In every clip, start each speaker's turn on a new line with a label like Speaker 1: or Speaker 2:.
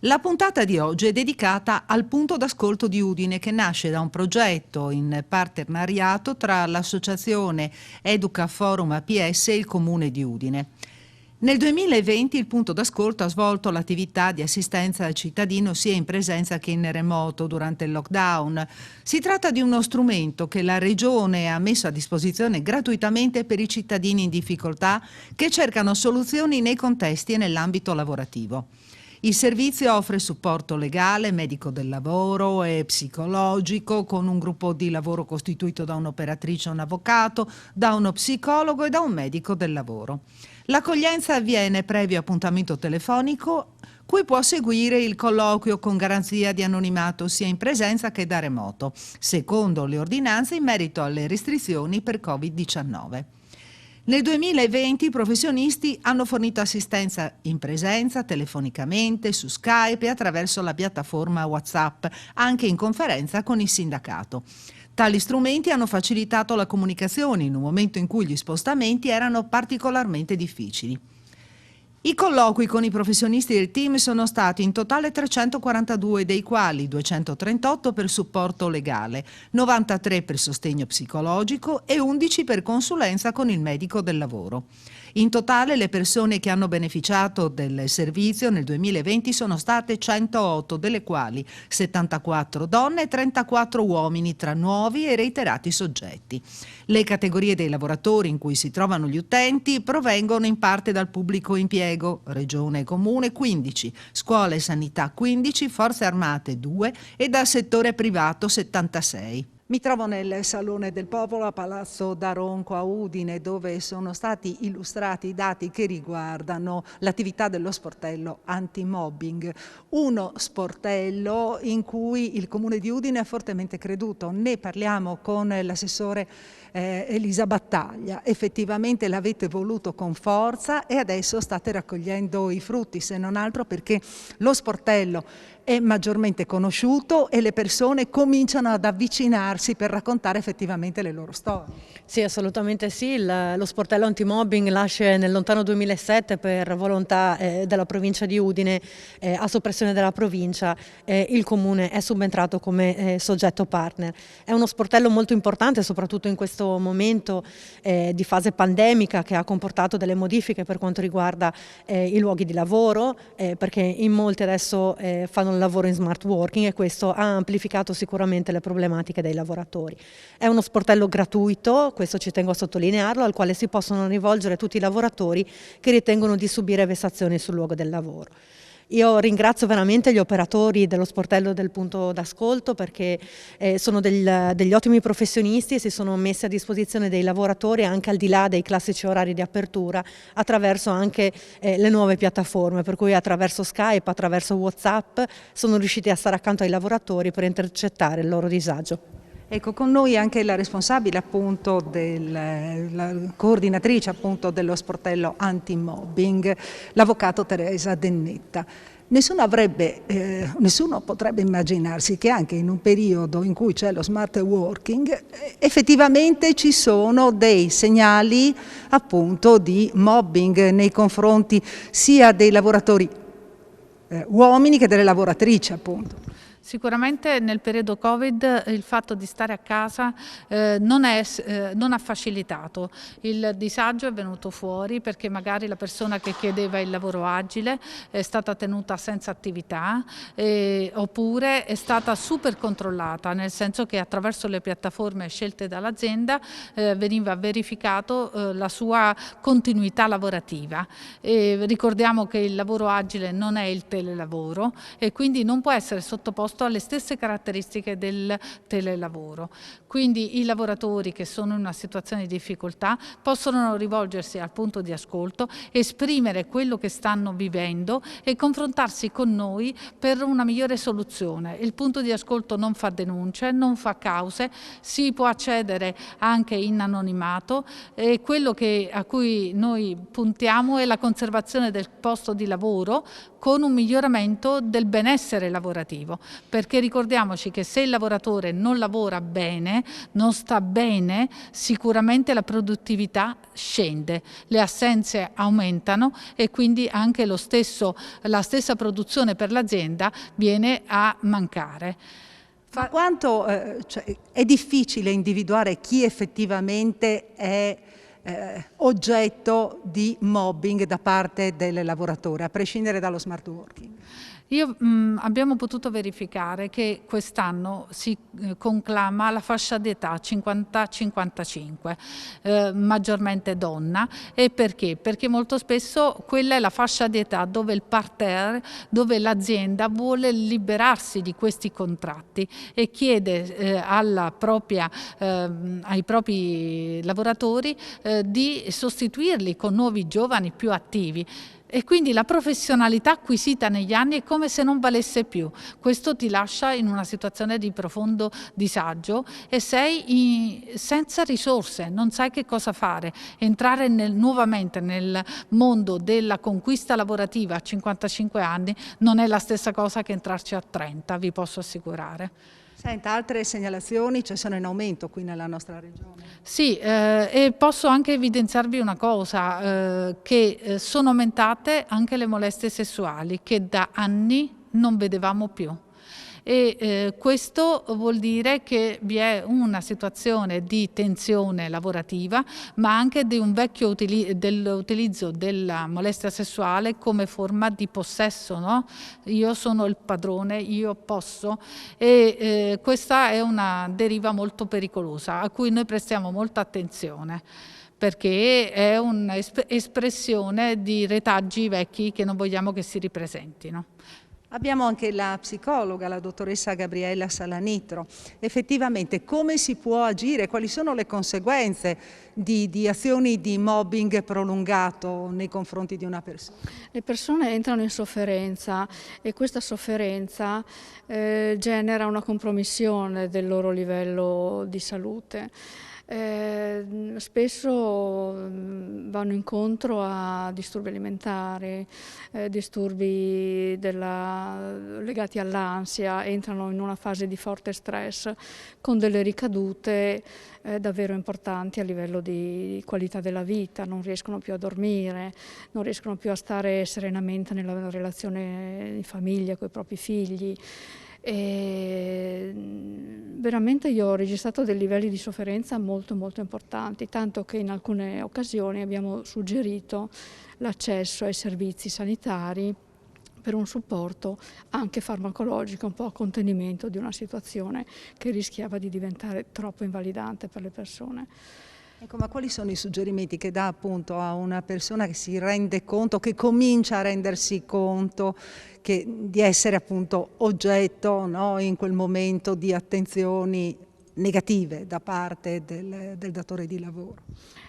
Speaker 1: La puntata di oggi è dedicata al punto d'ascolto di Udine, che nasce da un progetto in partenariato tra l'associazione Educa Forum APS e il Comune di Udine. Nel 2020 il punto d'ascolto ha svolto l'attività di assistenza al cittadino sia in presenza che in remoto durante il lockdown. Si tratta di uno strumento che la Regione ha messo a disposizione gratuitamente per i cittadini in difficoltà che cercano soluzioni nei contesti e nell'ambito lavorativo. Il servizio offre supporto legale, medico del lavoro e psicologico, con un gruppo di lavoro costituito da un'operatrice, un avvocato, da uno psicologo e da un medico del lavoro. L'accoglienza avviene previo appuntamento telefonico, cui può seguire il colloquio con garanzia di anonimato sia in presenza che da remoto, secondo le ordinanze in merito alle restrizioni per Covid-19. Nel 2020 i professionisti hanno fornito assistenza in presenza, telefonicamente, su Skype e attraverso la piattaforma WhatsApp, anche in conferenza con il sindacato. Tali strumenti hanno facilitato la comunicazione in un momento in cui gli spostamenti erano particolarmente difficili. I colloqui con i professionisti del team sono stati in totale 342, dei quali 238 per supporto legale, 93 per sostegno psicologico e 11 per consulenza con il medico del lavoro. In totale le persone che hanno beneficiato del servizio nel 2020 sono state 108, delle quali 74 donne e 34 uomini tra nuovi e reiterati soggetti. Le categorie dei lavoratori in cui si trovano gli utenti provengono in parte dal pubblico impiego, Regione e Comune 15, Scuola e Sanità 15, Forze Armate 2 e dal settore privato 76. Mi trovo nel Salone del Popolo a Palazzo d'Aronco a Udine, dove sono stati illustrati i dati che riguardano l'attività dello sportello anti-mobbing. Uno sportello in cui il Comune di Udine ha fortemente creduto. Ne parliamo con l'assessore Elisa Battaglia. Effettivamente l'avete voluto con forza e adesso state raccogliendo i frutti, se non altro perché lo sportello è maggiormente conosciuto e le persone cominciano ad avvicinarsi per raccontare effettivamente le loro storie.
Speaker 2: Sì, assolutamente sì. Lo sportello antimobbing nasce nel lontano 2007 per volontà della provincia di Udine, a soppressione della provincia. Il Comune è subentrato come soggetto partner. È uno sportello molto importante, soprattutto in questo momento di fase pandemica, che ha comportato delle modifiche per quanto riguarda i luoghi di lavoro, perché in molti adesso fanno il lavoro in smart working e questo ha amplificato sicuramente le problematiche dei lavoratori. È uno sportello gratuito, questo ci tengo a sottolinearlo, al quale si possono rivolgere tutti i lavoratori che ritengono di subire vessazioni sul luogo del lavoro. Io ringrazio veramente gli operatori dello sportello del punto d'ascolto perché sono degli ottimi professionisti e si sono messi a disposizione dei lavoratori anche al di là dei classici orari di apertura attraverso anche le nuove piattaforme, per cui attraverso Skype, attraverso WhatsApp sono riusciti a stare accanto ai lavoratori per intercettare il loro disagio.
Speaker 1: Ecco, con noi anche la responsabile appunto la coordinatrice appunto dello sportello anti-mobbing, l'avvocato Teresa Dennetta. Nessuno potrebbe immaginarsi che anche in un periodo in cui c'è lo smart working effettivamente ci sono dei segnali appunto di mobbing nei confronti sia dei lavoratori uomini che delle lavoratrici appunto.
Speaker 3: Sicuramente nel periodo Covid il fatto di stare a casa non ha facilitato. Il disagio è venuto fuori perché magari la persona che chiedeva il lavoro agile è stata tenuta senza attività oppure è stata super controllata, nel senso che attraverso le piattaforme scelte dall'azienda veniva verificato la sua continuità lavorativa. Ricordiamo che il lavoro agile non è il telelavoro e quindi non può essere sottoposto alle stesse caratteristiche del telelavoro. Quindi i lavoratori che sono in una situazione di difficoltà possono rivolgersi al punto di ascolto, esprimere quello che stanno vivendo e confrontarsi con noi per una migliore soluzione. Il punto di ascolto non fa denunce, non fa cause, si può accedere anche in anonimato e quello a cui noi puntiamo è la conservazione del posto di lavoro con un miglioramento del benessere lavorativo. perché ricordiamoci che se il lavoratore non lavora bene, non sta bene, sicuramente la produttività scende, le assenze aumentano e quindi anche la stessa produzione per l'azienda viene a mancare.
Speaker 1: Ma quanto cioè, è difficile individuare chi effettivamente è oggetto di mobbing da parte del lavoratore, a prescindere dallo smart working?
Speaker 3: Abbiamo potuto verificare che quest'anno si conclama la fascia d'età 50-55, maggiormente donna. E perché? Perché molto spesso quella è la fascia d'età dove il parterre, dove l'azienda vuole liberarsi di questi contratti e chiede ai propri lavoratori di sostituirli con nuovi giovani più attivi. E quindi la professionalità acquisita negli anni è come se non valesse più. Questo ti lascia in una situazione di profondo disagio e sei senza risorse, non sai che cosa fare. Entrare nuovamente nel mondo della conquista lavorativa a 55 anni non è la stessa cosa che entrarci a 30, vi posso assicurare.
Speaker 1: Senta, altre segnalazioni sono in aumento qui nella nostra regione?
Speaker 3: Sì, e posso anche evidenziarvi una cosa, che sono aumentate anche le molestie sessuali che da anni non vedevamo più. E questo vuol dire che vi è una situazione di tensione lavorativa, ma anche di un vecchio dell'utilizzo della molestia sessuale come forma di possesso, no? Io sono il padrone, io posso, e questa è una deriva molto pericolosa a cui noi prestiamo molta attenzione, perché è un'espressione di retaggi vecchi che non vogliamo che si ripresentino.
Speaker 1: Abbiamo anche la psicologa, la dottoressa Gabriella Salanitro. Effettivamente come si può agire? Quali sono le conseguenze di azioni di mobbing prolungato nei confronti di una persona?
Speaker 4: Le persone entrano in sofferenza e questa sofferenza genera una compromissione del loro livello di salute. Spesso vanno incontro a disturbi alimentari, disturbi legati all'ansia, entrano in una fase di forte stress con delle ricadute davvero importanti a livello di qualità della vita, non riescono più a dormire, non riescono più a stare serenamente nella relazione di famiglia con i propri figli. E veramente io ho registrato dei livelli di sofferenza molto importanti, tanto che in alcune occasioni abbiamo suggerito l'accesso ai servizi sanitari per un supporto anche farmacologico, un po' a contenimento di una situazione che rischiava di diventare troppo invalidante per le persone.
Speaker 1: Ecco, ma quali sono i suggerimenti che dà appunto a una persona che si rende conto, che comincia a rendersi conto di essere appunto oggetto, no, in quel momento di attenzioni negative da parte del datore di lavoro?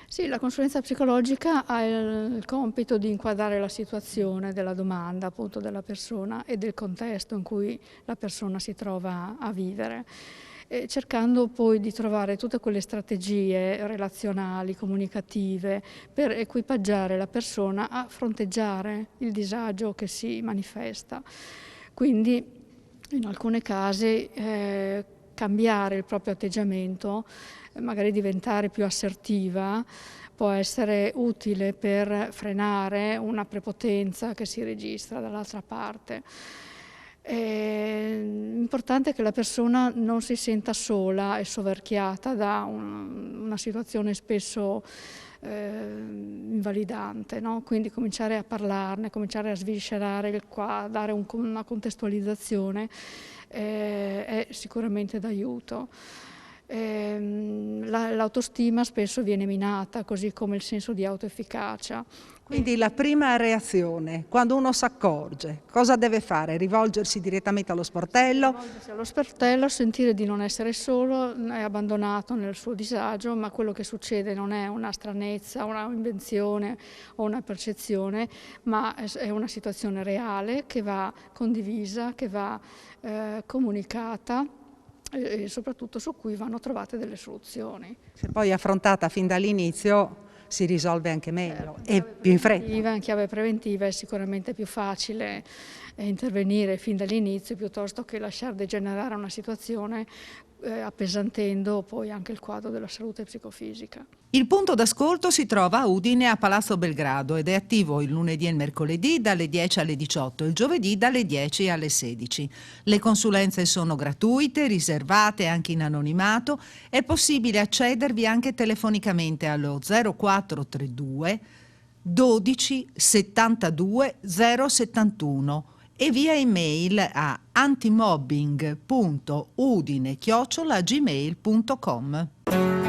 Speaker 4: Sì, la consulenza psicologica ha il compito di inquadrare la situazione della domanda appunto della persona e del contesto in cui la persona si trova a vivere, cercando poi di trovare tutte quelle strategie relazionali, comunicative, per equipaggiare la persona a fronteggiare il disagio che si manifesta. Quindi in alcuni casi cambiare il proprio atteggiamento, magari diventare più assertiva, può essere utile per frenare una prepotenza che si registra dall'altra parte. È importante che la persona non si senta sola e soverchiata da una situazione spesso invalidante, no? Quindi cominciare a parlarne, cominciare a sviscerare qua, dare una contestualizzazione è sicuramente d'aiuto. L'autostima spesso viene minata, così come il senso di autoefficacia.
Speaker 1: Quindi la prima reazione, quando uno si accorge, cosa deve fare? Rivolgersi direttamente allo sportello?
Speaker 4: Rivolgersi allo sportello, sentire di non essere solo, è abbandonato nel suo disagio, ma quello che succede non è una stranezza, una invenzione o una percezione, ma è una situazione reale che va condivisa, che va comunicata e soprattutto su cui vanno trovate delle soluzioni.
Speaker 1: Se poi affrontata fin dall'inizio
Speaker 5: si risolve anche meglio e più in fretta.
Speaker 4: In chiave preventiva è sicuramente più facile intervenire fin dall'inizio piuttosto che lasciar degenerare una situazione appesantendo poi anche il quadro della salute psicofisica.
Speaker 1: Il punto d'ascolto si trova a Udine a Palazzo Belgrado ed è attivo il lunedì e il mercoledì dalle 10 alle 18 e il giovedì dalle 10 alle 16. Le consulenze sono gratuite, riservate anche in anonimato. È possibile accedervi anche telefonicamente allo 0432 12 72 071 e via email a antimobbing.udine@gmail.com.